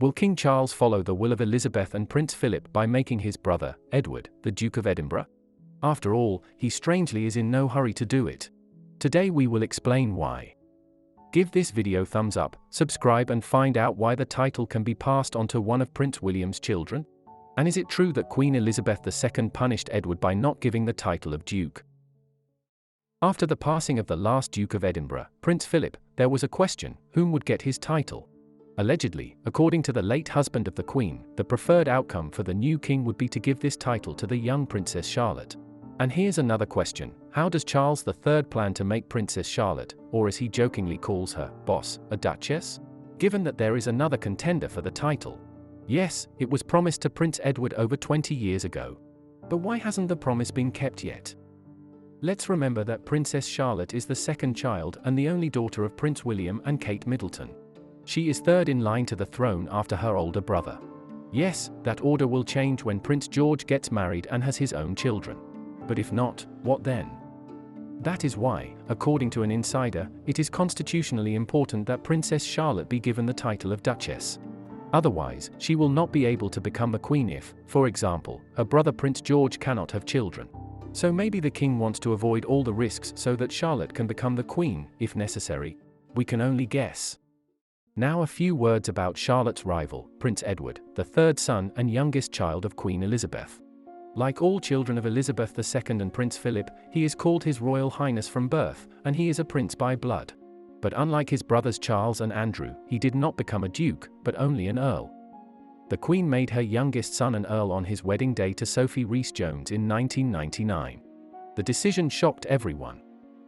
Will King Charles follow the will of Elizabeth and Prince Philip by making his brother, Edward, the Duke of Edinburgh? After all, he strangely is in no hurry to do it. Today we will explain why. Give this video thumbs up, subscribe and find out why the title can be passed on to one of Prince William's children. And is it true that Queen Elizabeth II punished Edward by not giving the title of Duke? After the passing of the last Duke of Edinburgh, Prince Philip, there was a question, whom would get his title? Allegedly, according to the late husband of the Queen, the preferred outcome for the new king would be to give this title to the young Princess Charlotte. And here's another question, how does Charles III plan to make Princess Charlotte, or as he jokingly calls her, boss, a duchess? Given that there is another contender for the title. Yes, it was promised to Prince Edward over 20 years ago. But why hasn't the promise been kept yet? Let's remember that Princess Charlotte is the second child and the only daughter of Prince William and Kate Middleton. She is third in line to the throne after her older brother. Yes, that order will change when Prince George gets married and has his own children. But if not, what then? That is why, according to an insider, it is constitutionally important that Princess Charlotte be given the title of Duchess. Otherwise, she will not be able to become the Queen if, for example, her brother Prince George cannot have children. So maybe the king wants to avoid all the risks so that Charlotte can become the Queen, if necessary. We can only guess. Now a few words about Charlotte's rival, Prince Edward, the third son and youngest child of Queen Elizabeth. Like all children of Elizabeth II and Prince Philip, he is called His Royal Highness from birth, and he is a prince by blood. But unlike his brothers Charles and Andrew, he did not become a duke, but only an earl. The Queen made her youngest son an earl on his wedding day to Sophie Rhys-Jones in 1999. The decision shocked everyone.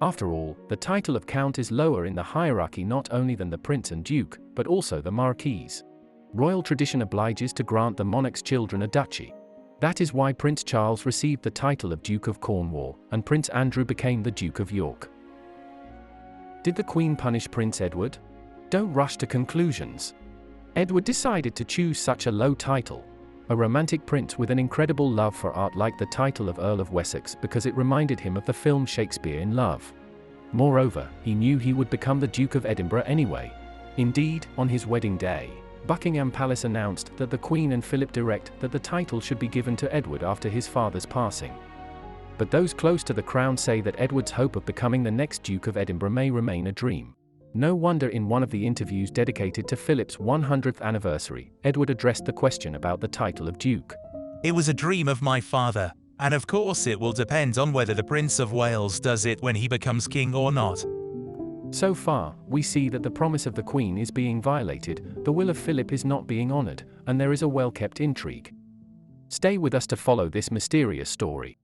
After all, the title of Count is lower in the hierarchy not only than the Prince and Duke, but also the Marquise. Royal tradition obliges to grant the monarch's children a duchy. That is why Prince Charles received the title of Duke of Cornwall, and Prince Andrew became the Duke of York. Did the Queen punish Prince Edward? Don't rush to conclusions. Edward decided to choose such a low title. A romantic prince with an incredible love for art liked the title of Earl of Wessex because it reminded him of the film Shakespeare in Love. Moreover, he knew he would become the Duke of Edinburgh anyway. Indeed, on his wedding day, Buckingham Palace announced that the Queen and Philip direct that the title should be given to Edward after his father's passing. But those close to the crown say that Edward's hope of becoming the next Duke of Edinburgh may remain a dream. No wonder in one of the interviews dedicated to Philip's 100th anniversary, Edward addressed the question about the title of Duke. It was a dream of my father, and of course it will depend on whether the Prince of Wales does it when he becomes king or not. So far, we see that the promise of the Queen is being violated, the will of Philip is not being honored, and there is a well-kept intrigue. Stay with us to follow this mysterious story.